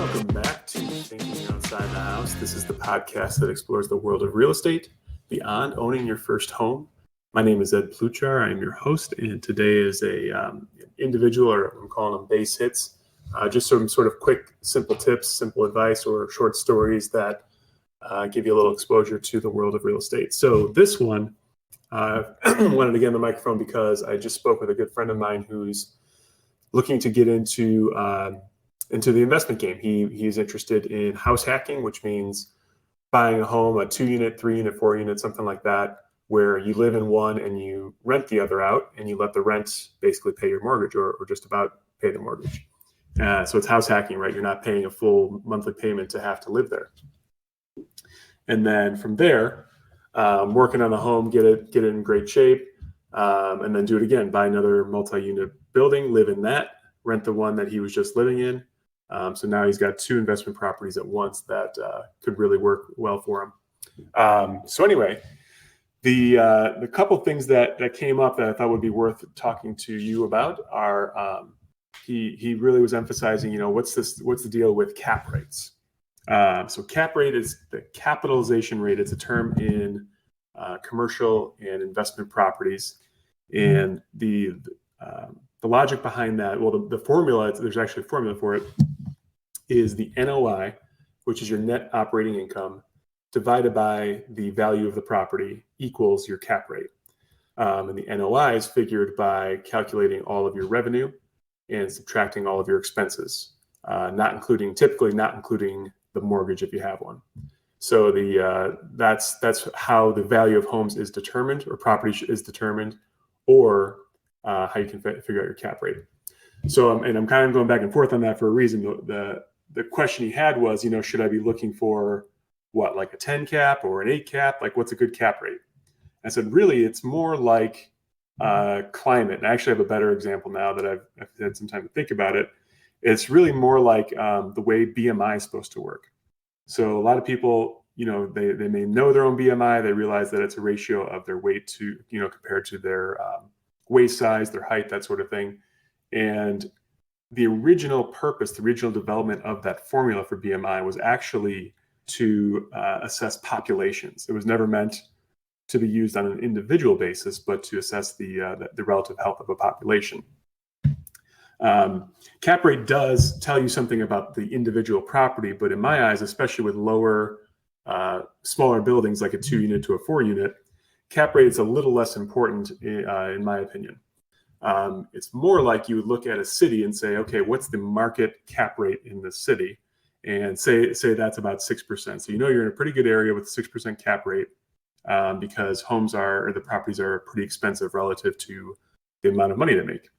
Welcome back to Thinking Outside the House. This is the podcast that explores the world of real estate beyond owning your first home. My name is Ed Pluchar. I'm your host, and today is an individual, or I'm calling them base hits, just some sort of quick, simple tips, simple advice, or short stories that give you a little exposure to the world of real estate. So this one, I wanted to get on the microphone because I just spoke with a good friend of mine who's looking to get into the investment game. He's interested in house hacking, which means buying a home, a 2-unit, 3-unit, 4-unit, something like that, where you live in one and you rent the other out, and you let the rent basically pay your mortgage or just about pay the mortgage. So it's house hacking, right? You're not paying a full monthly payment to have to live there. And then from there, working on the home, get it in great shape, and then do it again. Buy another multi-unit building, live in that, rent the one that he was just living in. So now he's got 2 investment properties at once that could really work well for him. So anyway, the couple things that came up that I thought would be worth talking to you about are he really was emphasizing, what's the deal with cap rates? So cap rate is the capitalization rate. It's a term in commercial and investment properties, and the logic behind that, well, the formula, there's actually a formula for it, is the NOI, which is your net operating income, divided by the value of the property equals your cap rate. And the NOI is figured by calculating all of your revenue and subtracting all of your expenses, typically not including the mortgage if you have one. So that's how the value of homes is determined, or property is determined, or how you can figure out your cap rate. So, and I'm kind of going back and forth on that for a reason. The question he had was, should I be looking for what, like a 10 cap or an 8 cap? Like, what's a good cap rate? I said, really, it's more like climate. And I actually have a better example now that I've had some time to think about it. It's really more like the way BMI is supposed to work. So a lot of people, they may know their own BMI. They realize that it's a ratio of their weight to, compared to their waist size, their height, that sort of thing. And the original purpose, the original development of that formula for BMI was actually to assess populations. It was never meant to be used on an individual basis, but to assess the relative health of a population. Cap rate does tell you something about the individual property, but in my eyes, especially with smaller buildings like a 2-unit to a 4-unit, cap rate is a little less important in my opinion. It's more like you would look at a city and say, okay, what's the market cap rate in this city? And say that's about 6%. So you're in a pretty good area with 6% cap rate because the properties are pretty expensive relative to the amount of money they make.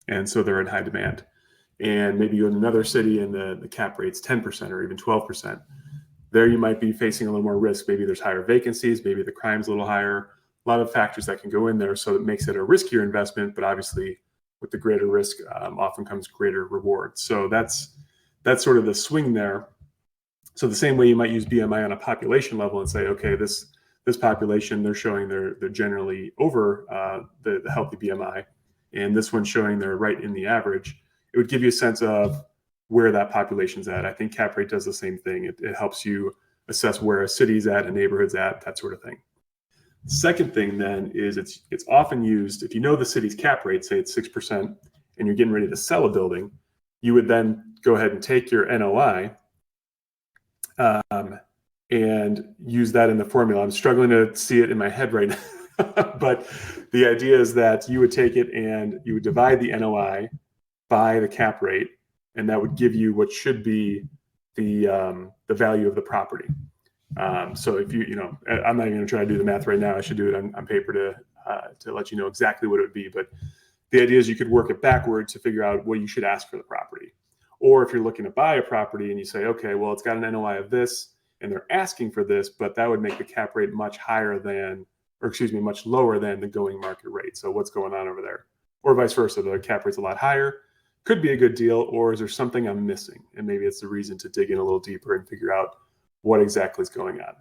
And so they're in high demand. And maybe you're in another city and the cap rate's 10% or even 12%. There you might be facing a little more risk. Maybe there's higher vacancies, maybe the crime's a little higher. A lot of factors that can go in there, so it makes it a riskier investment, but obviously with the greater risk often comes greater reward. So that's sort of the swing there. So the same way you might use BMI on a population level and say, okay, this population, they're showing they're generally over the healthy BMI, and this one's showing they're right in the average. It would give you a sense of where that population's at. I think cap rate does the same thing. It helps you assess where a city's at, a neighborhood's at, that sort of thing. Second thing then is it's often used, if you know the city's cap rate, say it's 6%, and you're getting ready to sell a building, you would then go ahead and take your NOI and use that in the formula. I'm struggling to see it in my head right now, but the idea is that you would take it and you would divide the NOI by the cap rate, and that would give you what should be the value of the property. So if I'm not even going to try to do the math right now. I should do it on paper to let you know exactly what it would be. But the idea is you could work it backward to figure out what you should ask for the property. Or if you're looking to buy a property and you say, okay, well, it's got an NOI of this and they're asking for this, but that would make the cap rate much lower than the going market rate. So what's going on over there? Or vice versa, the cap rate's a lot higher, could be a good deal, or is there something I'm missing? And maybe it's the reason to dig in a little deeper and figure out what exactly is going on.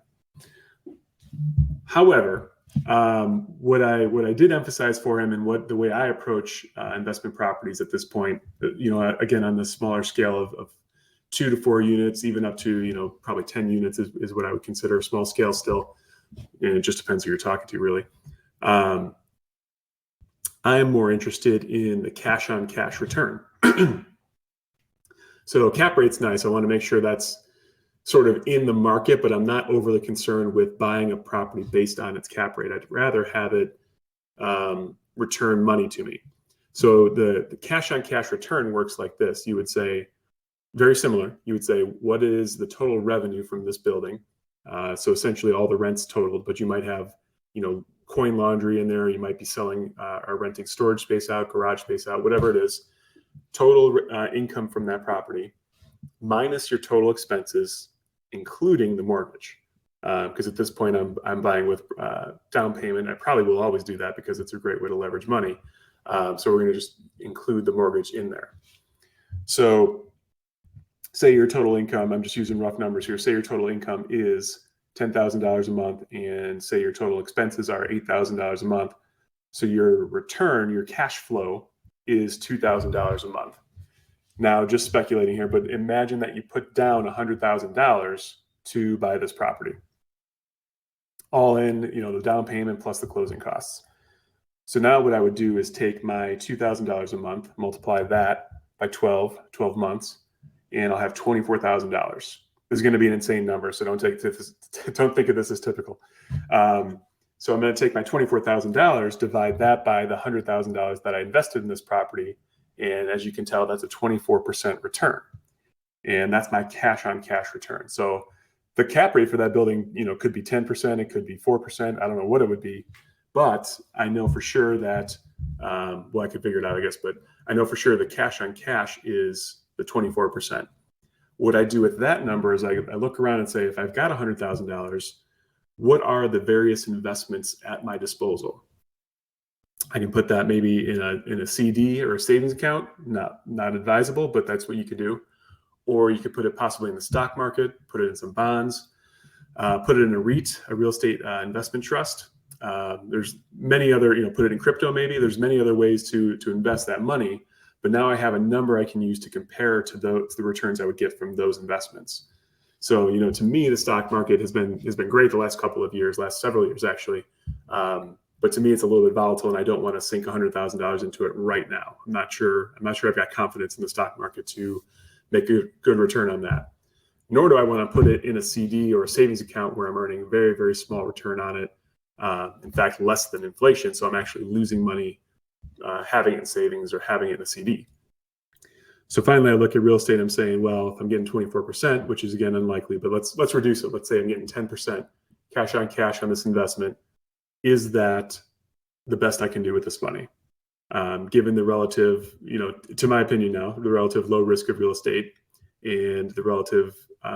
However, what I did emphasize for him, and the way I approach investment properties at this point, again on the smaller scale of 2 to 4 units, even up to, probably 10 units is what I would consider a small scale still. And it just depends who you're talking to, really. I am more interested in the cash on cash return. So cap rate's nice. I want to make sure that's sort of in the market, but I'm not overly concerned with buying a property based on its cap rate. I'd rather have it return money to me. So the cash on cash return works like this. You would say, very similar. You would say, what is the total revenue from this building? So essentially all the rents totaled, but you might have, coin laundry in there. You might be selling or renting storage space out, garage space out, whatever it is. Total income from that property minus your total expenses, including the mortgage. Because at this point, I'm buying with down payment. I probably will always do that because it's a great way to leverage money. So we're going to just include the mortgage in there. So say your total income, I'm just using rough numbers here. Say your total income is $10,000 a month, and say your total expenses are $8,000 a month. So your return, your cash flow is $2,000 a month. Now, just speculating here, but imagine that you put down $100,000 to buy this property. All in, the down payment plus the closing costs. So now what I would do is take my $2,000 a month, multiply that by 12 months, and I'll have $24,000. This is going to be an insane number, so don't think of this as typical. So I'm going to take my $24,000, divide that by the $100,000 that I invested in this property, and as you can tell, that's a 24% return, and that's my cash on cash return. So the cap rate for that building, could be 10%, it could be 4%. I don't know what it would be, but I know for sure that, I could figure it out, I guess, but I know for sure the cash on cash is the 24%. What I do with that number is I look around and say, if I've got $100,000, what are the various investments at my disposal? I can put that maybe in a CD or a savings account, not advisable, but that's what you could do. Or you could put it possibly in the stock market, put it in some bonds, put it in a REIT, a real estate investment trust. There's many other, put it in crypto maybe. There's many other ways to invest that money. But now I have a number I can use to compare to the returns I would get from those investments. So, to me, the stock market has been great the last several years actually. But to me, it's a little bit volatile, and I don't want to sink $100,000 into it right now. I'm not sure I've got confidence in the stock market to make a good return on that. Nor do I want to put it in a CD or a savings account where I'm earning a very, very small return on it. In fact, less than inflation. So I'm actually losing money having it in savings or having it in a CD. So finally, I look at real estate. I'm saying, well, if I'm getting 24%, which is again unlikely, but let's reduce it. Let's say I'm getting 10% cash on cash on this investment. Is that the best I can do with this money? Given the relative, to my opinion now, the relative low risk of real estate and the relative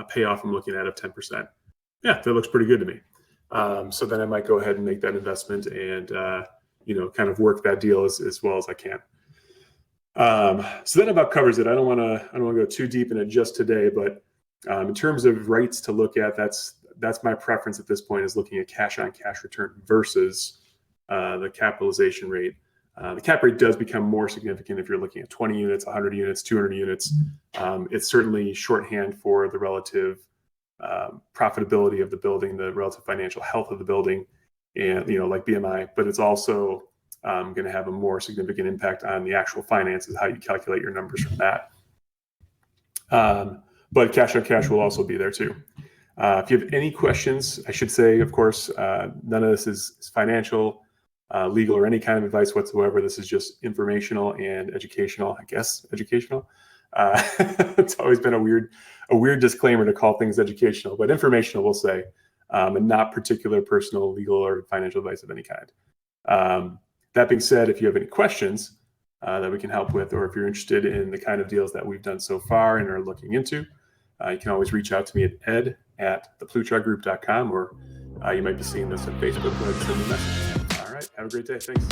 payoff I'm looking at of 10%. Yeah, that looks pretty good to me. So then I might go ahead and make that investment and, kind of work that deal as well as I can. So that about covers it. I don't want to go too deep in it just today, but in terms of rates to look at, that's my preference at this point, is looking at cash on cash return versus the capitalization rate. The cap rate does become more significant if you're looking at 20 units, 100 units, 200 units. It's certainly shorthand for the relative profitability of the building, the relative financial health of the building, and like BMI. But it's also going to have a more significant impact on the actual finances, how you calculate your numbers from that. But cash on cash will also be there too. If you have any questions, I should say, of course, none of this is financial, legal, or any kind of advice whatsoever. This is just informational and educational, I guess, educational. It's always been a weird disclaimer to call things educational, but informational, we'll say, and not particular personal, legal, or financial advice of any kind. That being said, if you have any questions that we can help with, or if you're interested in the kind of deals that we've done so far and are looking into, you can always reach out to me at ed@thepluchargroup.com, or you might be seeing this on Facebook. Go ahead and send me a message. All right. Have a great day. Thanks.